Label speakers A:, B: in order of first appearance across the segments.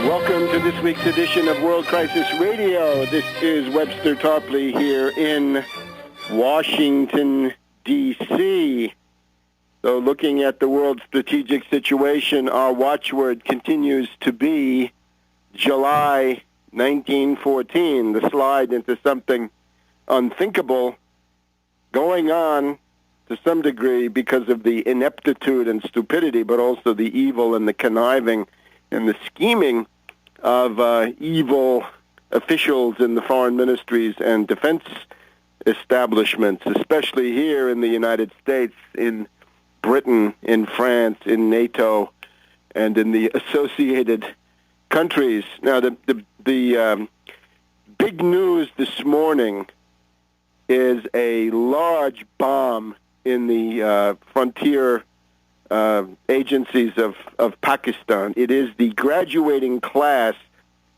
A: Welcome to this week's edition of World Crisis Radio. This is Webster Tarpley here in Washington, D.C. So looking at the world strategic situation, our watchword continues to be July 1914, the slide into something unthinkable going on to some degree because of the ineptitude and stupidity, but also the evil and the conniving and the scheming of evil officials in the foreign ministries and defense establishments, especially here in the United States, in Britain, in France, in NATO, and in the associated countries. Now, the big news this morning is a large bomb in the frontier agencies of Pakistan. It is the graduating class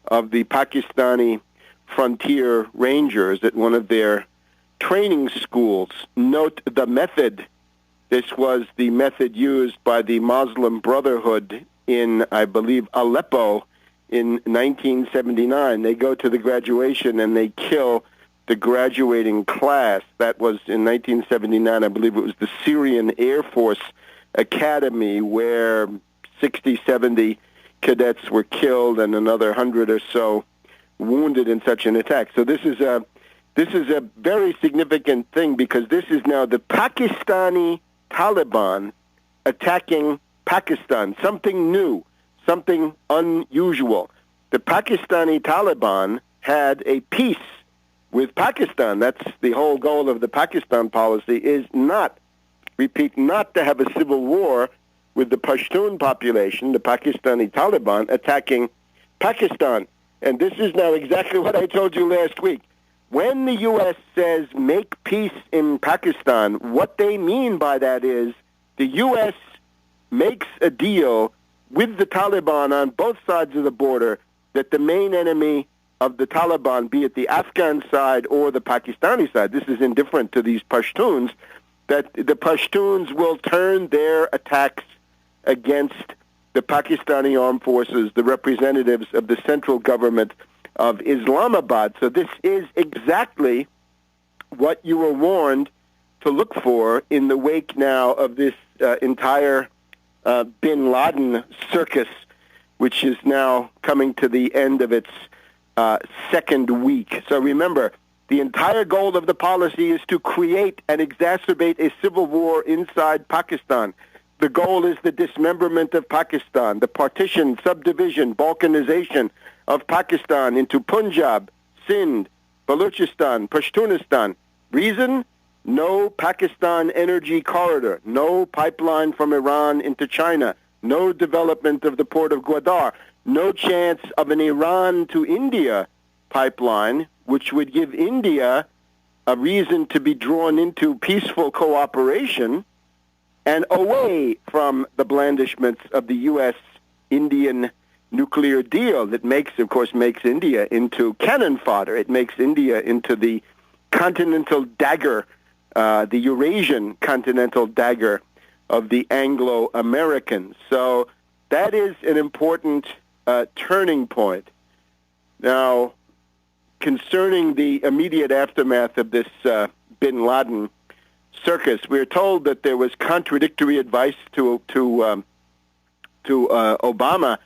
A: of the Pakistani frontier rangers at one of their training schools. Note the method. This was the method used by the Muslim Brotherhood in, I believe, Aleppo in 1979. They go to the graduation and they kill the graduating class. That was in 1979. I believe it was the Syrian Air Force Academy, where 60, 70 cadets were killed and another 100 or so wounded in such an attack. So this is a very significant thing, because this is now the Pakistani Taliban attacking Pakistan. Something new, something unusual. The Pakistani Taliban had a peace with Pakistan. That's the whole goal of the Pakistan policy, is not, repeat, not to have a civil war with the Pashtun population, the Pakistani Taliban, attacking Pakistan. And this is now exactly what I told you last week. When the U.S. says make peace in Pakistan, what they mean by that is the U.S. makes a deal with the Taliban on both sides of the border that the main enemy of the Taliban, be it the Afghan side or the Pakistani side, this is indifferent to these Pashtuns, that the Pashtuns will turn their attacks against the Pakistani armed forces, the representatives of the central government of Islamabad. So this is exactly what you were warned to look for in the wake now of this entire bin Laden circus, which is now coming to the end of its second week. So remember, the entire goal of the policy is to create and exacerbate a civil war inside Pakistan. The goal is the dismemberment of Pakistan, the partition, subdivision, balkanization of Pakistan into Punjab, Sindh, Balochistan, Pashtunistan. Reason? No Pakistan energy corridor, no pipeline from Iran into China, no development of the port of Gwadar, no chance of an Iran to India pipeline, which would give India a reason to be drawn into peaceful cooperation and away from the blandishments of the U.S.-Indian nuclear deal that makes India into cannon fodder. It makes India into the continental dagger, the Eurasian continental dagger of the Anglo-Americans. So that is an important turning point. Now, concerning the immediate aftermath of this bin Laden circus, we're told that there was contradictory advice to Obama.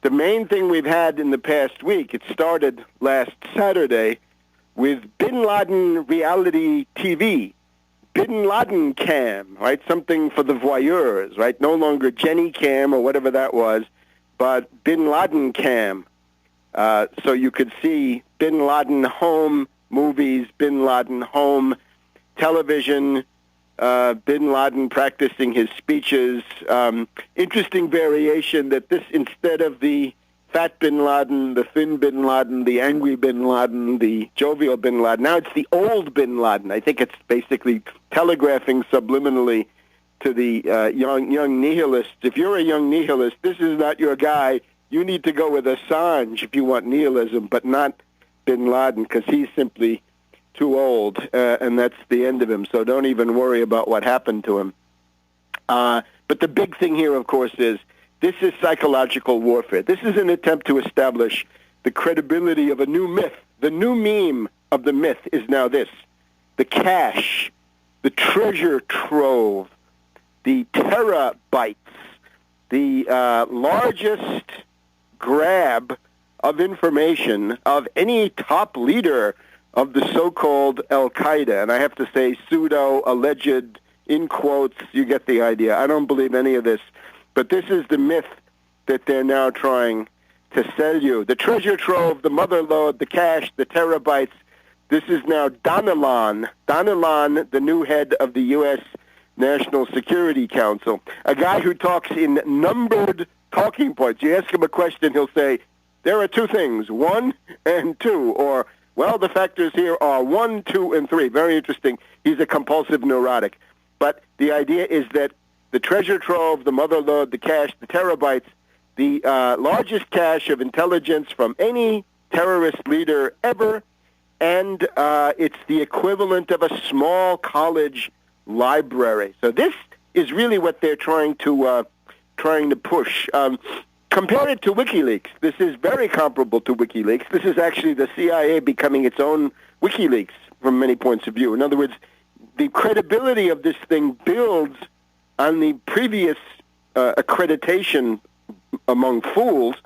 A: The main thing we've had in the past week, it started last Saturday with bin Laden reality TV, bin Laden cam, right? Something for the voyeurs, right? No longer Jenny cam or whatever that was, but bin Laden cam. So you could see bin Laden home movies, bin Laden home television, bin Laden practicing his speeches. Interesting variation that this, instead of the fat bin Laden, the thin bin Laden, the angry bin Laden, the jovial bin Laden, now it's the old bin Laden. I think it's basically telegraphing subliminally to the young nihilists. If you're a young nihilist, this is not your guy. You need to go with Assange if you want nihilism, but not bin Laden, because he's simply too old, and that's the end of him. So don't even worry about what happened to him. But the big thing here, of course, is This is psychological warfare. This is an attempt to establish the credibility of a new myth. The new meme of the myth is now this: the cache, the treasure trove, the terabytes, the largest grab of information of any top leader of the so-called Al-Qaeda. And I have to say pseudo, alleged, in quotes, you get the idea. I don't believe any of this. But this is the myth that they're now trying to sell you. The treasure trove, the mother lode, the cache, the terabytes. This is now Donnellan, the new head of the U.S. National Security Council, a guy who talks in numbered talking points. You ask him a question, he'll say, there are two things, 1 and 2, or, well, the factors here are 1, 2, and 3. Very interesting. He's a compulsive neurotic. But the idea is that the treasure trove, the mother lode, the cache, the terabytes, the largest cache of intelligence from any terrorist leader ever, and it's the equivalent of a small college library. So this is really what they're trying to push. Compare it to WikiLeaks. This is very comparable to WikiLeaks. This is actually the CIA becoming its own WikiLeaks from many points of view. In other words, the credibility of this thing builds on the previous accreditation among fools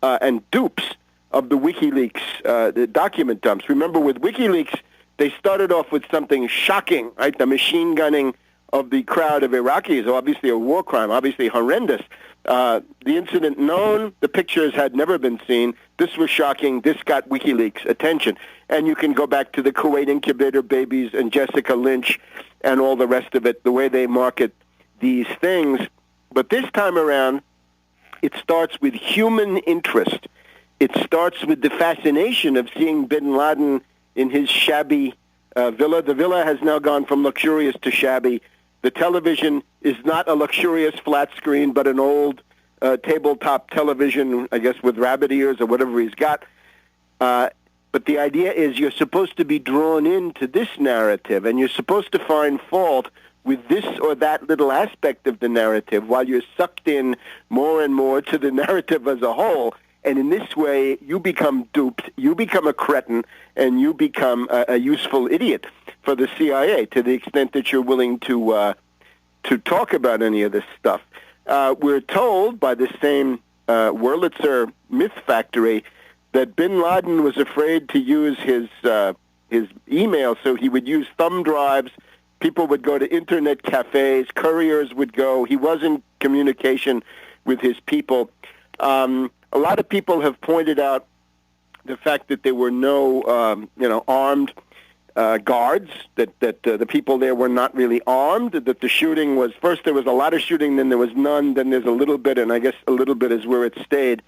A: and dupes of the WikiLeaks the document dumps. Remember, with WikiLeaks, they started off with something shocking, right? The machine gunning of the crowd of Iraqis, obviously a war crime, obviously horrendous. The incident known, the pictures had never been seen. This was shocking. This got WikiLeaks attention. And you can go back to the Kuwait incubator babies and Jessica Lynch and all the rest of it, the way they market these things. But this time around, it starts with human interest. It starts with the fascination of seeing bin Laden in his shabby villa. The villa has now gone from luxurious to shabby. The television is not a luxurious flat screen, but an old tabletop television, I guess, with rabbit ears or whatever he's got. But the idea is you're supposed to be drawn into this narrative, and you're supposed to find fault with this or that little aspect of the narrative while you're sucked in more and more to the narrative as a whole. And in this way, you become duped, you become a cretin, and you become a useful idiot for the CIA to the extent that you're willing to talk about any of this stuff. We're told by the same Wurlitzer myth factory that bin Laden was afraid to use his email, so he would use thumb drives. People would go to internet cafes. Couriers would go. He was in communication with his people. A lot of people have pointed out the fact that there were no, armed guards, that the people there were not really armed, that the shooting was, first there was a lot of shooting, then there was none, then there's a little bit, and I guess a little bit is where it stayed.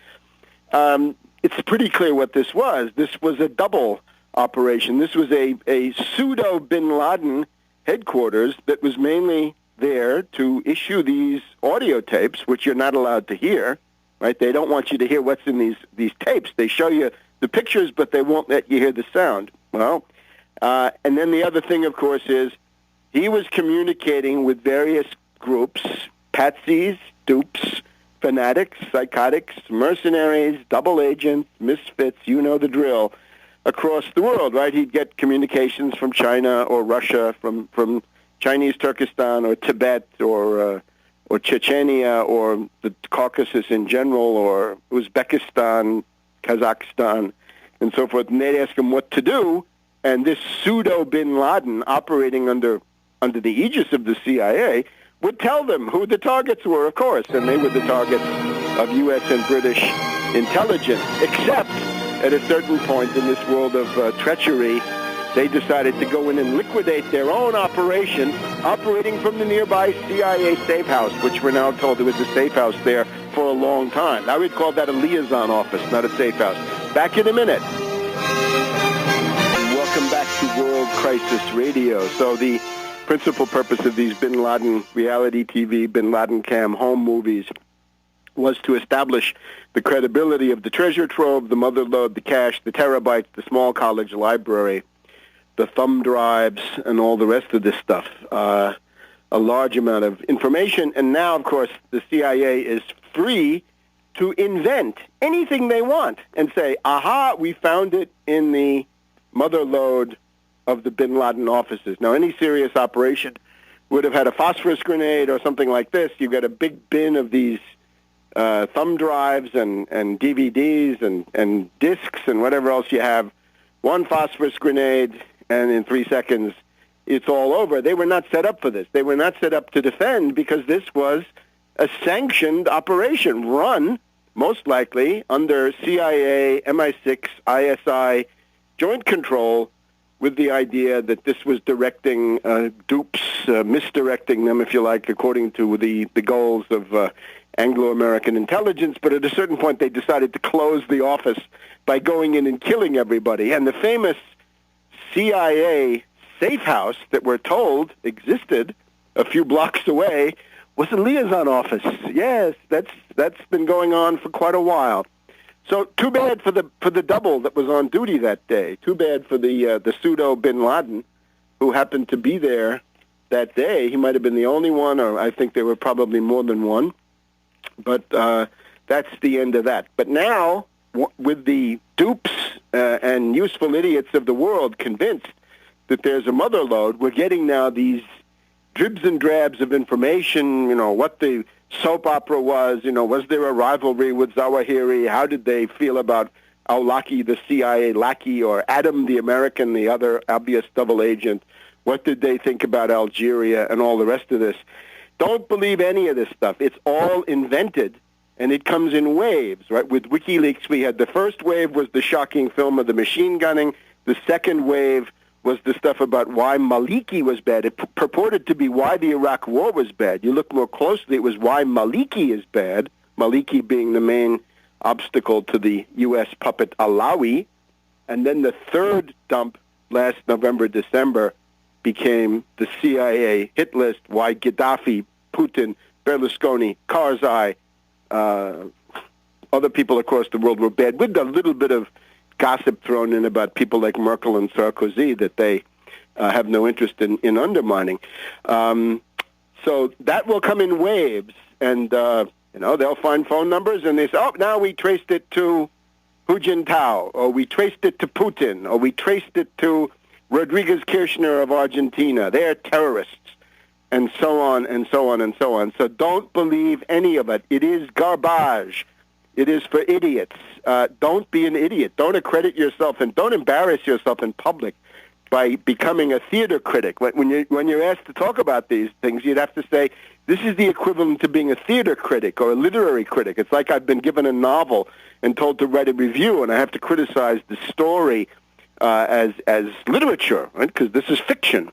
A: It's pretty clear what this was. This was a double operation. This was a pseudo bin Laden headquarters that was mainly there to issue these audio tapes, which you're not allowed to hear, right? They don't want you to hear what's in these tapes. They show you the pictures, but they won't let you hear the sound. Well, and then the other thing, of course, is he was communicating with various groups, patsies, dupes, fanatics, psychotics, mercenaries, double agents, misfits, you know the drill, across the world, right? He'd get communications from China or Russia, from Chinese Turkestan or Tibet or Chechnya or the Caucasus in general or Uzbekistan, Kazakhstan, and so forth. And they'd ask him what to do, and this pseudo bin Laden operating under the aegis of the CIA would tell them who the targets were, of course, and they were the targets of U.S. and British intelligence, except at a certain point in this world of treachery, they decided to go in and liquidate their own operation, operating from the nearby CIA safe house, which we're now told there was a safe house there for a long time. I would call that a liaison office, not a safe house. Back in a minute. Welcome back to World Crisis Radio. So the principal purpose of these bin Laden reality TV, bin Laden cam home movies was to establish the credibility of the treasure trove, the mother lode, the cache, the terabytes, the small college library, the thumb drives, and all the rest of this stuff. A large amount of information. And now, of course, the CIA is free to invent anything they want and say, aha, we found it in the mother lode of the bin Laden offices. Now, any serious operation would have had a phosphorus grenade or something like this. You get a big bin of these thumb drives and DVDs and discs and whatever else you have, one phosphorus grenade, and in 3 seconds, it's all over. They were not set up for this. They were not set up to defend because this was a sanctioned operation run, most likely, under CIA, MI6, ISI joint control with the idea that this was directing dupes, misdirecting them, if you like, according to the goals of Anglo-American intelligence. But at a certain point, they decided to close the office by going in and killing everybody. And the famous CIA safe house that we're told existed a few blocks away was a liaison office. Yes, that's been going on for quite a while. So too bad for the double that was on duty that day. Too bad for the pseudo bin Laden who happened to be there that day. He might have been the only one, or I think there were probably more than one. But that's the end of that. But now, with the dupes and useful idiots of the world convinced that there's a mother lode, we're getting now these dribs and drabs of information, what the soap opera was, was there a rivalry with Zawahiri? How did they feel about Al-Laki, the CIA lackey, or Adam, the American, the other obvious double agent? What did they think about Algeria and all the rest of this? Don't believe any of this stuff. It's all invented, and it comes in waves, right? With WikiLeaks, we had the first wave was the shocking film of the machine gunning. The second wave was the stuff about why Maliki was bad. It purported to be why the Iraq War was bad. You look more closely, it was why Maliki is bad, Maliki being the main obstacle to the U.S. puppet Alawi. And then the third dump last November, December, became the CIA hit list, why Gaddafi, Putin, Berlusconi, Karzai, other people across the world were bad, with a little bit of gossip thrown in about people like Merkel and Sarkozy that they have no interest in undermining. So that will come in waves, and they'll find phone numbers, and they say, oh, now we traced it to Hu Jintao, or we traced it to Putin, or we traced it to Rodriguez Kirchner of Argentina. They're terrorists, and so on, and so on, and so on. So don't believe any of it. It is garbage. It is for idiots. Don't be an idiot. Don't accredit yourself, and don't embarrass yourself in public by becoming a theater critic. When you're asked to talk about these things, you'd have to say, this is the equivalent to being a theater critic or a literary critic. It's like I've been given a novel and told to write a review, and I have to criticize the story as literature, right? Because this is fiction.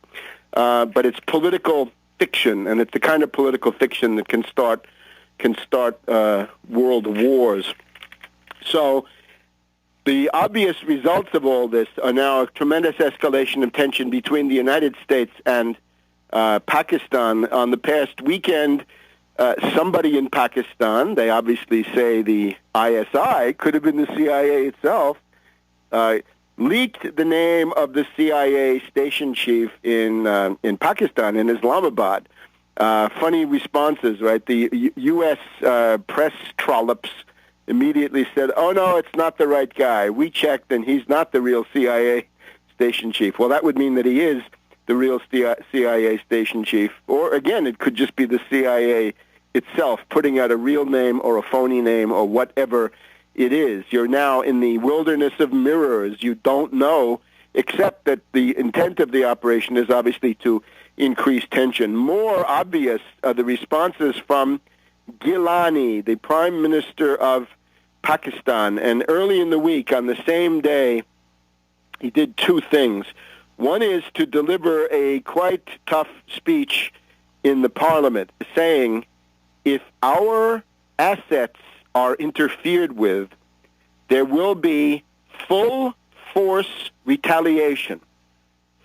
A: But it's political fiction, and it's the kind of political fiction that can start world wars. So the obvious results of all this are now a tremendous escalation of tension between the United States and Pakistan. On the past weekend, somebody in Pakistan, they obviously say the ISI, could have been the CIA itself, leaked the name of the CIA station chief in Pakistan, in Islamabad. Funny responses, right? The U.S. Press trollops immediately said, oh, no, it's not the right guy. We checked, and he's not the real CIA station chief. Well, that would mean that he is the real CIA station chief. Or, again, it could just be the CIA itself putting out a real name or a phony name or whatever it is. You're now in the wilderness of mirrors. You don't know, except that the intent of the operation is obviously to increase tension. More obvious are the responses from Gilani, the Prime Minister of Pakistan. And early in the week, on the same day, he did two things. One is to deliver a quite tough speech in the parliament saying, if our assets are interfered with, there will be full force retaliation.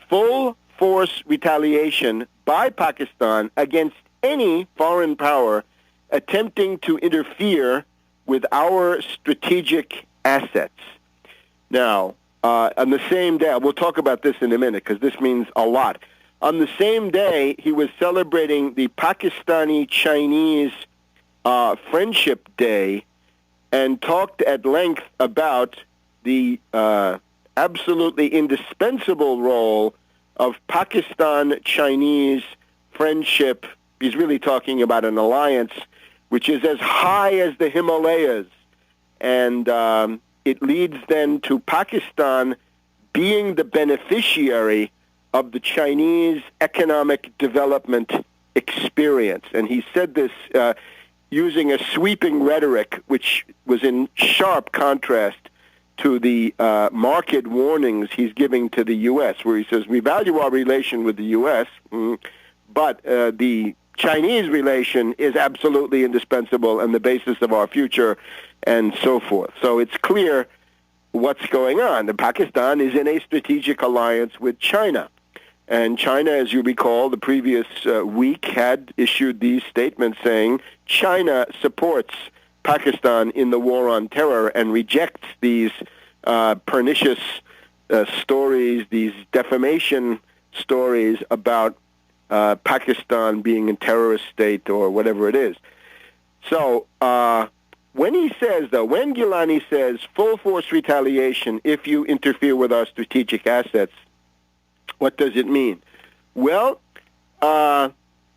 A: Full force retaliation by Pakistan against any foreign power attempting to interfere with our strategic assets. Now, on the same day, we'll talk about this in a minute because this means a lot. On the same day, he was celebrating the Pakistani-Chinese Friendship Day and talked at length about the absolutely indispensable role of Pakistan-Chinese friendship. He's really talking about an alliance which is as high as the Himalayas. And it leads then to Pakistan being the beneficiary of the Chinese economic development experience. And he said this using a sweeping rhetoric, which was in sharp contrast to the market warnings he's giving to the U.S., where he says, we value our relation with the U.S., but the Chinese relation is absolutely indispensable and the basis of our future, and so forth. So it's clear what's going on. And Pakistan is in a strategic alliance with China. And China, as you recall, the previous week had issued these statements saying China supports Pakistan in the war on terror and rejects these pernicious stories, these defamation stories about Pakistan being a terrorist state or whatever it is. So when he says, though, when Gilani says full force retaliation if you interfere with our strategic assets, what does it mean? Well,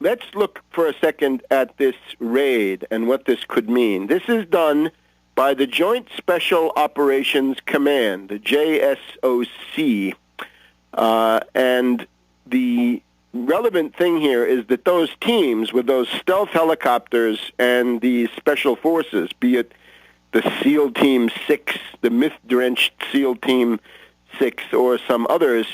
A: let's look for a second at this raid and what this could mean. This is done by the Joint Special Operations Command, the JSOC, and the relevant thing here is that those teams with those stealth helicopters and the special forces, be it the SEAL Team 6, the myth-drenched SEAL Team 6, or some others,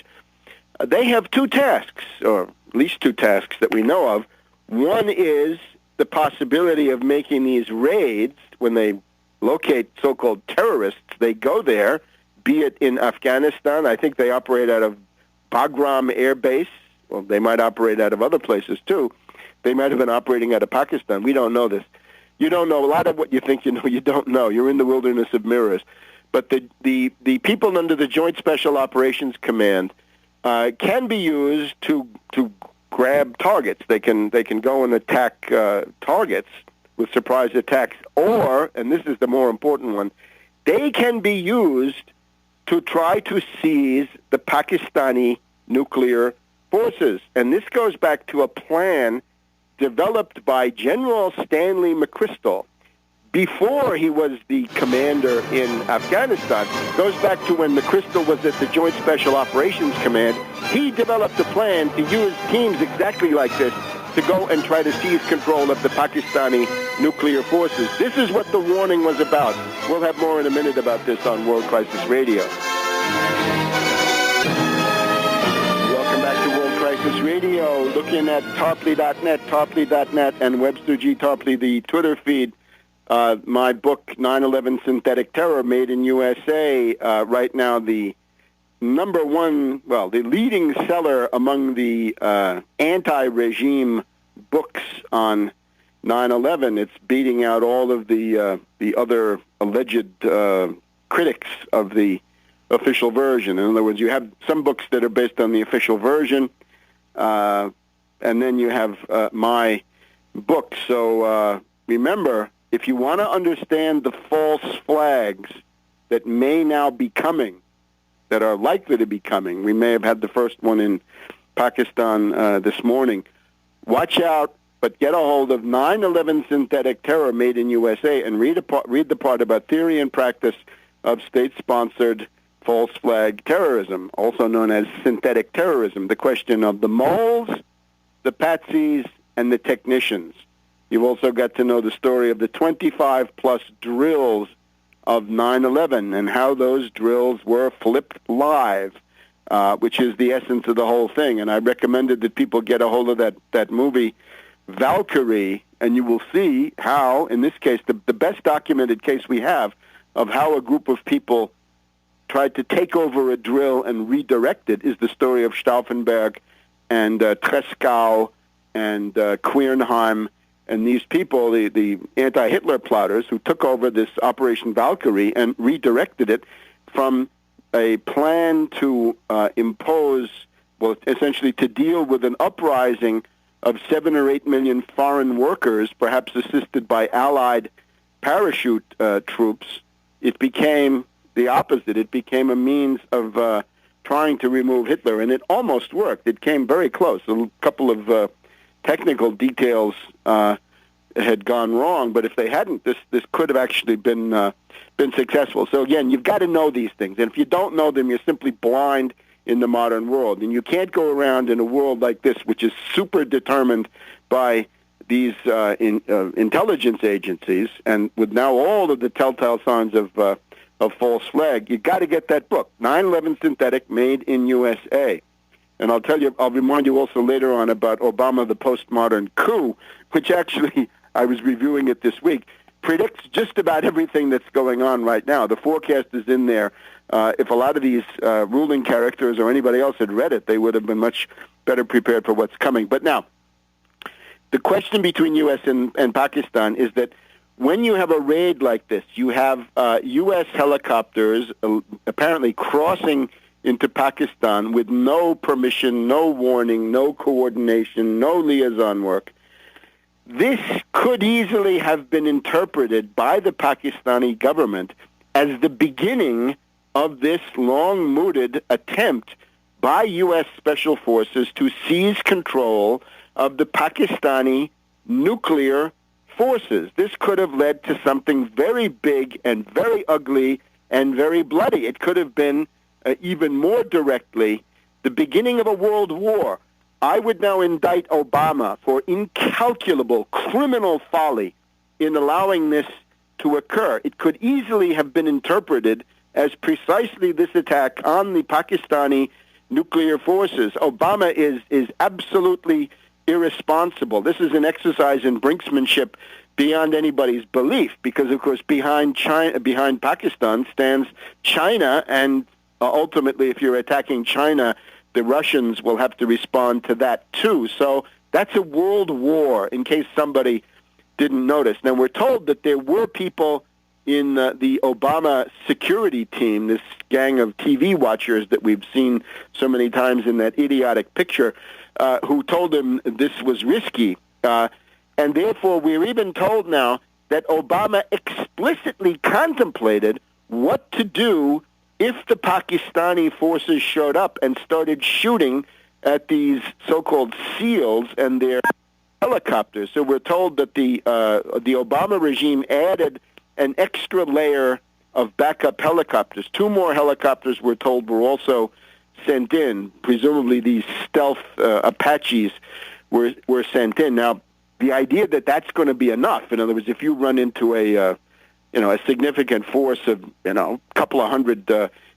A: they have two tasks, or at least two tasks that we know of. One is the possibility of making these raids. When they locate so-called terrorists, they go there, be it in Afghanistan. I think they operate out of Bagram Air Base. Well, they might operate out of other places, too. They might have been operating out of Pakistan. We don't know this. You don't know. A lot of what you think you know, you don't know. You're in the wilderness of mirrors. But the people under the Joint Special Operations Command can be used to grab targets. They can go and attack targets with surprise attacks. Or, and this is the more important one, they can be used to try to seize the Pakistani nuclear forces. And this goes back to a plan developed by General Stanley McChrystal before he was the commander in Afghanistan. Goes back to when McChrystal was at the Joint Special Operations Command. He developed a plan to use teams exactly like this to go and try to seize control of the Pakistani nuclear forces. This is what the warning was about. We'll have more in a minute about this on World Crisis Radio. Radio, looking at Tarpley.net, Tarpley.net, and Webster G. Tarpley, the Twitter feed. My book, 9/11 Synthetic Terror, Made in USA, right now the number one, well, the leading seller among the anti-regime books on 9/11. It's beating out all of the other alleged critics of the official version. In other words, you have some books that are based on the official version, and then you have my book. So remember, if you want to understand the false flags that may now be coming, that are likely to be coming, we may have had the first one in Pakistan this morning, watch out, but get a hold of 9/11 Synthetic Terror, Made in USA, and read the part about theory and practice of state-sponsored false flag terrorism, also known as synthetic terrorism, the question of the moles, the patsies, and the technicians. You've also got to know the story of the 25-plus drills of 9/11 and how those drills were flipped live, which is the essence of the whole thing. And I recommended that people get a hold of that movie, Valkyrie, and you will see how, in this case, the best documented case we have of how a group of people tried to take over a drill and redirect it is the story of Stauffenberg and Tresckow and Quernheim and these people, the anti-Hitler plotters who took over this Operation Valkyrie and redirected it from a plan to impose, well, essentially to deal with an uprising of 7 or 8 million foreign workers, perhaps assisted by Allied parachute troops, it became the opposite. It became a means of trying to remove Hitler, and it almost worked. It came very close. A couple of technical details had gone wrong, but if they hadn't, this could have actually been successful. So again, you've got to know these things, and if you don't know them, you're simply blind in the modern world. And you can't go around in a world like this, which is super determined by these intelligence agencies, and with now all of the telltale signs of false flag. You got to get that book, 9/11 Synthetic, Made in USA. And I'll remind you also later on about Obama, the Postmodern Coup, which actually, I was reviewing it this week, predicts just about everything that's going on right now. The forecast is in there. If a lot of these ruling characters or anybody else had read it, they would have been much better prepared for what's coming. But now, the question between U.S. and Pakistan is that when you have a raid like this, you have U.S. helicopters apparently crossing into Pakistan with no permission, no warning, no coordination, no liaison work. This could easily have been interpreted by the Pakistani government as the beginning of this long-mooted attempt by U.S. Special Forces to seize control of the Pakistani nuclear forces. This could have led to something very big and very ugly and very bloody. It could have been even more directly the beginning of a world war. I would now indict Obama for incalculable criminal folly in allowing this to occur. It could easily have been interpreted as precisely this attack on the Pakistani nuclear forces. Obama is absolutely irresponsible. This is an exercise in brinksmanship beyond anybody's belief, because of course behind Pakistan stands China, and ultimately if you're attacking China, the Russians will have to respond to that too. So that's a world war, in case somebody didn't notice. Now we're told that there were people in the Obama security team, this gang of TV watchers that we've seen so many times in that idiotic picture, who told him this was risky. And therefore, we're even told now that Obama explicitly contemplated what to do if the Pakistani forces showed up and started shooting at these so-called SEALs and their helicopters. So we're told that the Obama regime added an extra layer of backup helicopters. 2 more helicopters, we're told, were also sent in. Presumably these stealth Apaches were sent in. Now, the idea that that's going to be enough, in other words, if you run into a significant force of, a couple of hundred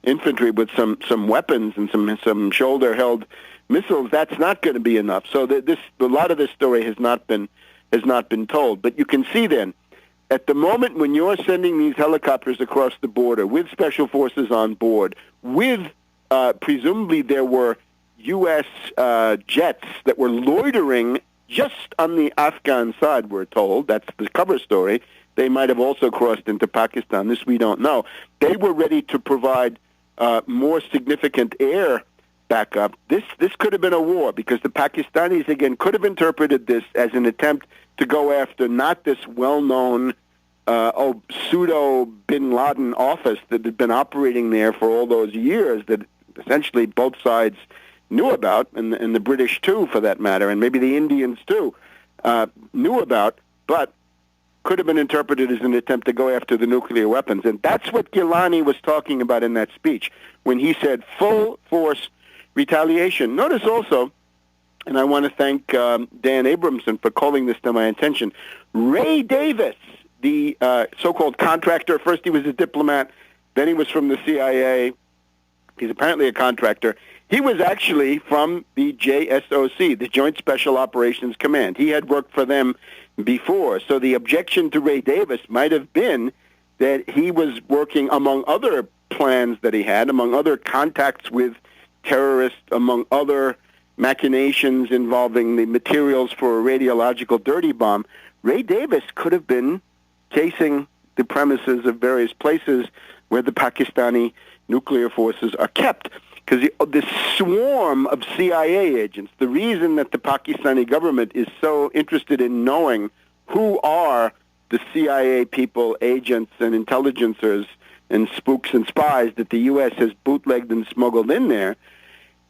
A: infantry with some weapons and some shoulder-held missiles, that's not going to be enough. So a lot of this story has not been told. But you can see then, at the moment when you're sending these helicopters across the border with special forces on board, with presumably there were U.S. jets that were loitering just on the Afghan side, we're told. That's the cover story. They might have also crossed into Pakistan. This we don't know. They were ready to provide more significant air backup. This could have been a war, because the Pakistanis, again, could have interpreted this as an attempt to go after not this well-known pseudo bin Laden office that had been operating there for all those years that essentially both sides knew about, and the British too, for that matter, and maybe the Indians too, knew about, but could have been interpreted as an attempt to go after the nuclear weapons. And that's what Gilani was talking about in that speech when he said full force retaliation. Notice also, and I want to thank Dan Abramson for calling this to my attention, Ray Davis, the so-called contractor. First he was a diplomat, then he was from the CIA. He's apparently a contractor. He was actually from the JSOC, the Joint Special Operations Command. He had worked for them before. So the objection to Ray Davis might have been that he was working, among other plans that he had, among other contacts with terrorists, among other machinations involving the materials for a radiological dirty bomb. Ray Davis could have been casing the premises of various places where the Pakistani nuclear forces are kept. because the swarm of CIA agents, the reason that the Pakistani government is so interested in knowing who are the CIA people, agents, and intelligencers, and spooks and spies that the U.S. has bootlegged and smuggled in there,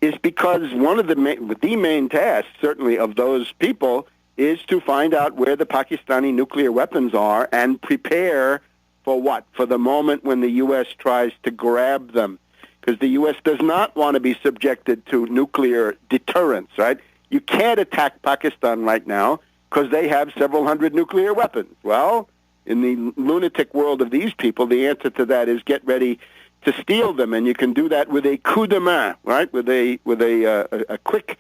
A: is because one of the main tasks, certainly, of those people is to find out where the Pakistani nuclear weapons are and prepare for what? For the moment when the U.S. tries to grab them. Because the U.S. does not want to be subjected to nuclear deterrence, right? You can't attack Pakistan right now because they have several hundred nuclear weapons. Well, in the lunatic world of these people, the answer to that is get ready to steal them, and you can do that with a coup de main, right? With a quick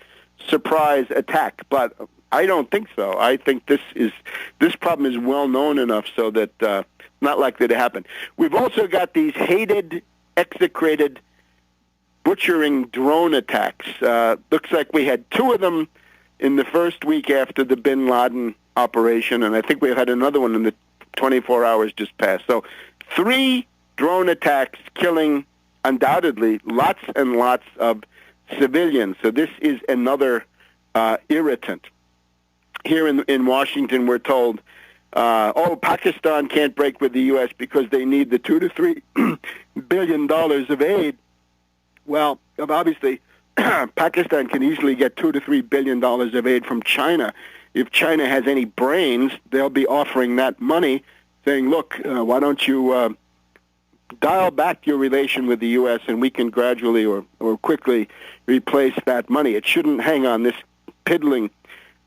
A: surprise attack. But I don't think so. I think this problem is well known enough so that not likely to happen. We've also got these hated, execrated, butchering drone attacks. Looks like we had 2 of them in the first week after the bin Laden operation, and I think we had another one in the 24 hours just passed. So 3 drone attacks killing, undoubtedly, lots and lots of civilians. So this is another irritant. Here in Washington, we're told, Pakistan can't break with the U.S. because they need the $2 to $3 billion of aid. Well, obviously, Pakistan can easily get $2 to $3 billion of aid from China. If China has any brains, they'll be offering that money, saying, look, why don't you dial back your relation with the U.S. and we can gradually or quickly replace that money. It shouldn't hang on this piddling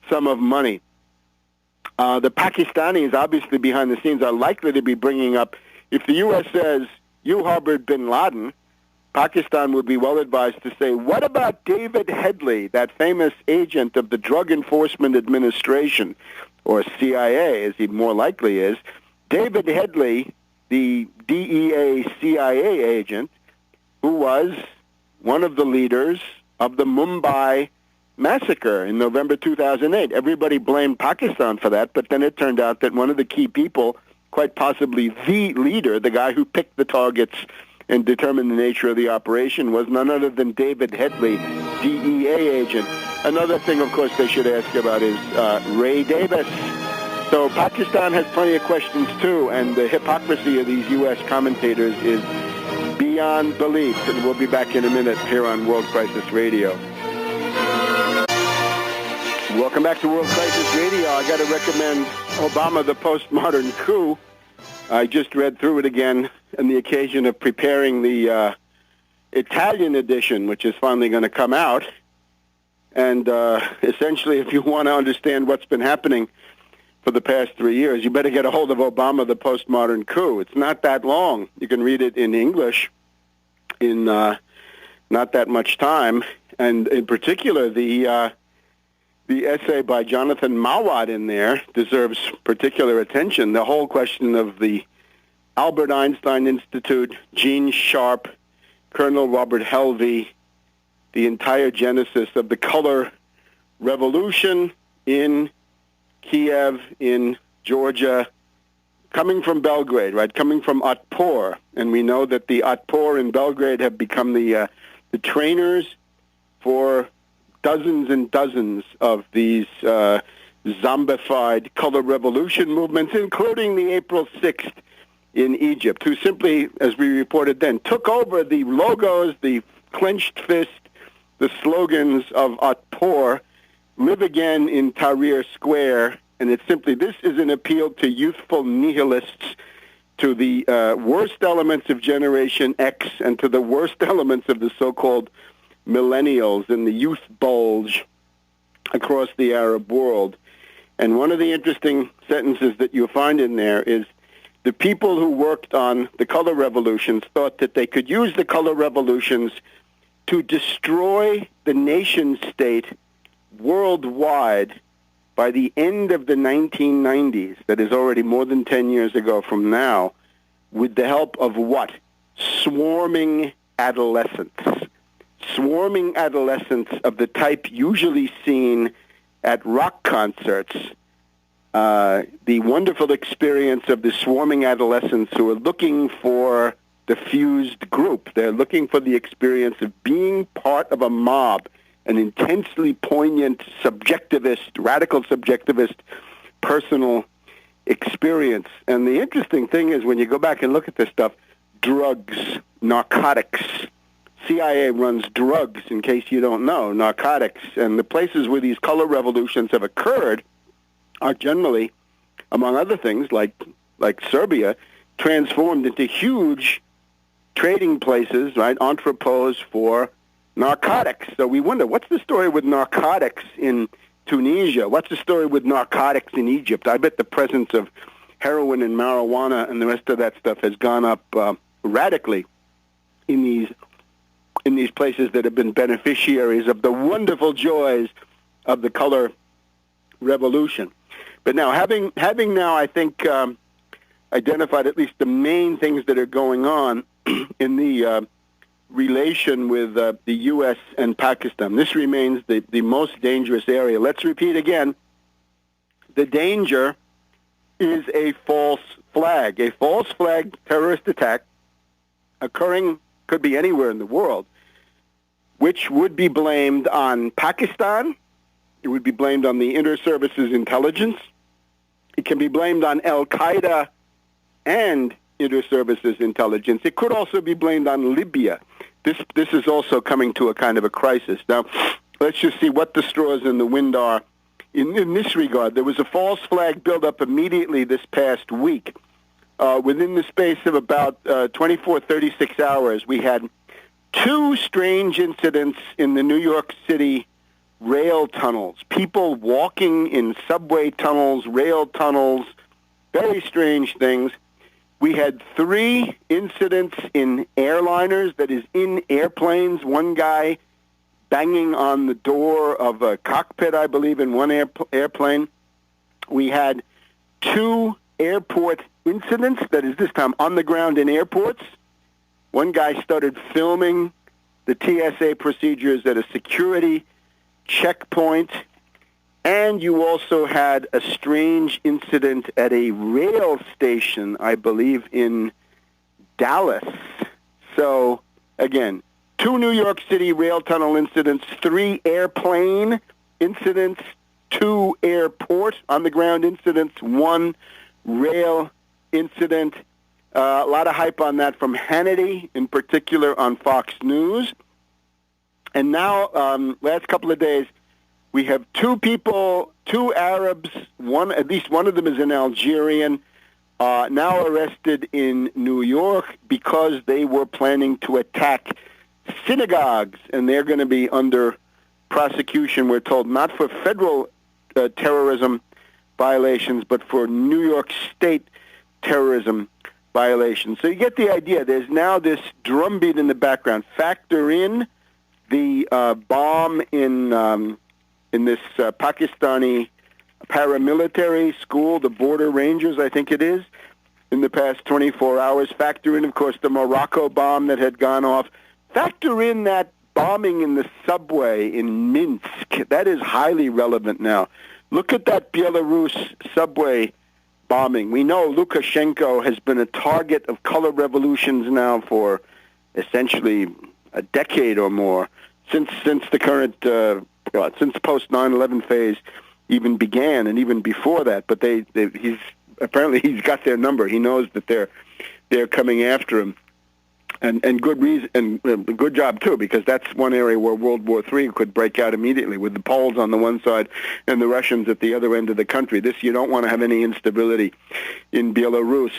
A: sum of money. The Pakistanis, obviously behind the scenes, are likely to be bringing up, if the U.S. says, you harbored bin Laden, Pakistan would be well advised to say, what about David Headley, that famous agent of the Drug Enforcement Administration, or CIA, as he more likely is? David Headley, the DEA CIA agent, who was one of the leaders of the Mumbai massacre in November 2008. Everybody blamed Pakistan for that, but then it turned out that one of the key people, quite possibly the leader, the guy who picked the targets and determined the nature of the operation, was none other than David Headley, DEA agent. Another thing, of course, they should ask about is Ray Davis. So Pakistan has plenty of questions, too, and the hypocrisy of these U.S. commentators is beyond belief. And we'll be back in a minute here on World Crisis Radio. Welcome back to World Crisis Radio. I got to recommend Obama, the Postmodern Coup. I just read through it again on the occasion of preparing the Italian edition, which is finally going to come out. And essentially, if you want to understand what's been happening for the past 3 years, you better get a hold of Obama, the Postmodern Coup. It's not that long. You can read it in English in not that much time. And in particular, the essay by Jonathan Mawad in there deserves particular attention. The whole question of the Albert Einstein Institute, Gene Sharp, Colonel Robert Helvey, the entire genesis of the color revolution in Kiev, in Georgia, coming from Belgrade, right, coming from Otpor. And we know that the Otpor in Belgrade have become the trainers for dozens and dozens of these zombified color revolution movements, including the April 6th in Egypt, who simply, as we reported then, took over the logos, the clenched fist, the slogans of Otpor, live again in Tahrir Square, and it's simply, this is an appeal to youthful nihilists, to the worst elements of Generation X and to the worst elements of the so-called millennials and the youth bulge across the Arab world. And one of the interesting sentences that you'll find in there is the people who worked on the color revolutions thought that they could use the color revolutions to destroy the nation state worldwide by the end of the 1990s, that is already more than 10 years ago from now, with the help of what? Swarming adolescents. Swarming adolescents of the type usually seen at rock concerts. The wonderful experience of the swarming adolescents who are looking for diffused group. They're looking for the experience of being part of a mob, an intensely poignant, subjectivist, radical subjectivist, personal experience. And the interesting thing is when you go back and look at this stuff, drugs, narcotics. CIA runs drugs, in case you don't know, narcotics. And the places where these color revolutions have occurred are generally, among other things, like Serbia, transformed into huge trading places, right, entrepôts for narcotics. So we wonder, what's the story with narcotics in Tunisia? What's the story with narcotics in Egypt? I bet the presence of heroin and marijuana and the rest of that stuff has gone up radically in these places that have been beneficiaries of the wonderful joys of the color revolution. But now, having now, I think, identified at least the main things that are going on in the relation with the U.S. and Pakistan. This remains the most dangerous area. Let's repeat again. The danger is a false flag. A false flag terrorist attack occurring, could be anywhere in the world, which would be blamed on Pakistan. It would be blamed on the Inter-Services Intelligence. It can be blamed on Al-Qaeda and Inter-Services Intelligence. It could also be blamed on Libya. This is also coming to a kind of a crisis. Now, let's just see what the straws in the wind are in this regard. There was a false flag build-up immediately this past week. Within the space of about 24, 36 hours, we had two strange incidents in the New York City rail tunnels. People walking in subway tunnels, rail tunnels, very strange things. We had three incidents in airliners, that is, in airplanes. One guy banging on the door of a cockpit, I believe, in one airplane. We had two airport incidents, that is, this time on the ground in airports. One guy started filming the TSA procedures at a security checkpoint. And you also had a strange incident at a rail station, I believe, in Dallas. So, again, two New York City rail tunnel incidents, three airplane incidents, two airport on-the-ground incidents, one rail incident. A lot of hype on that from Hannity, in particular on Fox News. And now, last couple of days, we have two people, two Arabs, at least one of them is an Algerian, now arrested in New York because they were planning to attack synagogues, and they're going to be under prosecution, we're told, not for federal terrorism violations, but for New York State terrorism violations. So you get the idea. There's now this drumbeat in the background. Factor in the bomb in this Pakistani paramilitary school, the Border Rangers, I think it is, in the past 24 hours. Factor in, of course, the Morocco bomb that had gone off. Factor in that bombing in the subway in Minsk. That is highly relevant now. Look at that Belarus subway bombing. We know Lukashenko has been a target of color revolutions now for essentially a decade or more, since the current since post 9/11 phase even began, and even before that. But he's got their number. He knows that they're coming after him, and good reason, and good job too, because that's one area where World War III could break out immediately, with the Poles on the one side and the Russians at the other end of the country. You don't want to have any instability in Belarus.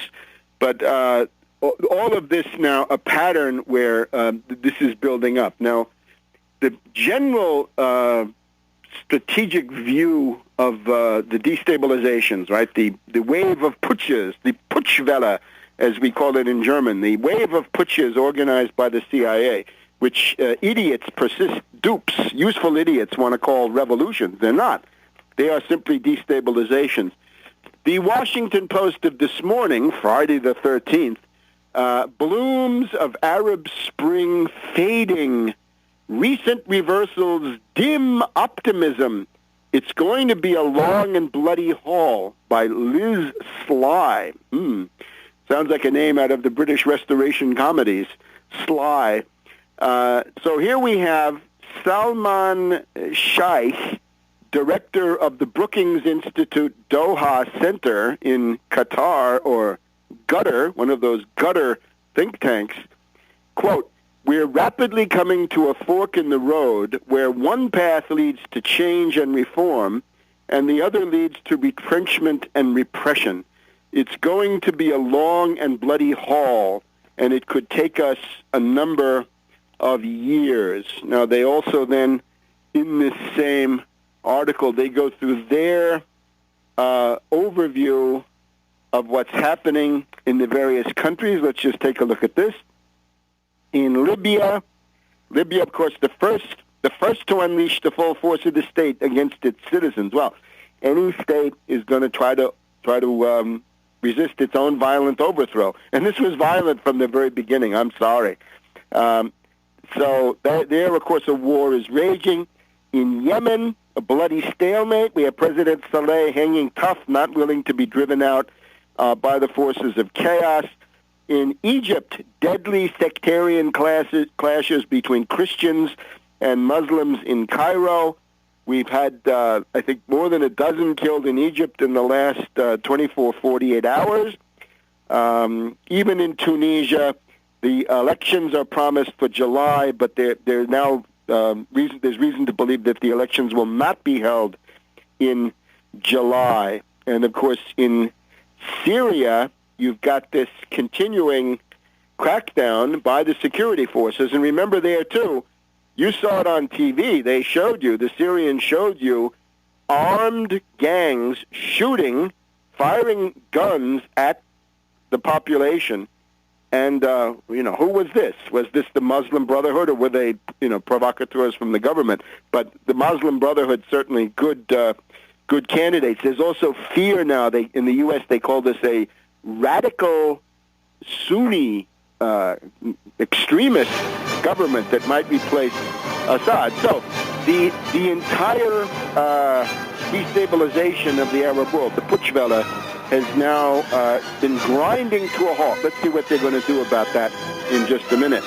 A: But all of this now, a pattern where this is building up. Now, the general strategic view of the destabilizations, right? The wave of putsches, the Putschwelle, as we call it in German, the wave of putsches organized by the CIA, which dupes, useful idiots want to call revolutions. They're not. They are simply destabilizations. The Washington Post of this morning, Friday the 13th, blooms of Arab Spring fading, recent reversals, dim optimism. It's going to be a long and bloody haul, by Liz Sly. Sounds like a name out of the British Restoration comedies, Sly. So here we have Salman Sheikh, director of the Brookings Institute Doha Center in Qatar, or Gutter, one of those gutter think tanks. Quote, "We're rapidly coming to a fork in the road where one path leads to change and reform, and the other leads to retrenchment and repression. It's going to be a long and bloody haul, and it could take us a number of years." Now, they also then, in this same article, they go through their overview of what's happening in the various countries. Let's just take a look at this. In Libya, of course, the first to unleash the full force of the state against its citizens. Well, any state is going to try to resist its own violent overthrow, and this was violent from the very beginning. I'm sorry. So there, of course, a war is raging. In Yemen, a bloody stalemate. We have President Saleh hanging tough, not willing to be driven out by the forces of chaos. In Egypt, deadly sectarian clashes between Christians and Muslims in Cairo. We've had, I think, more than a dozen killed in Egypt in the last 24, 48 hours. Even in Tunisia, the elections are promised for July, but they're now there's reason to believe that the elections will not be held in July. And, of course, in Syria, you've got this continuing crackdown by the security forces. And remember there, too, you saw it on TV. They showed you, the Syrians showed you, armed gangs shooting, firing guns at the population. And, who was this? Was this the Muslim Brotherhood, or were they, provocateurs from the government? But the Muslim Brotherhood, certainly good candidates. There's also fear now. In the U.S., they call this a radical Sunni extremist government that might replace Assad. So the entire destabilization of the Arab world, the Putschwelle, has now been grinding to a halt. Let's see what they're going to do about that in just a minute.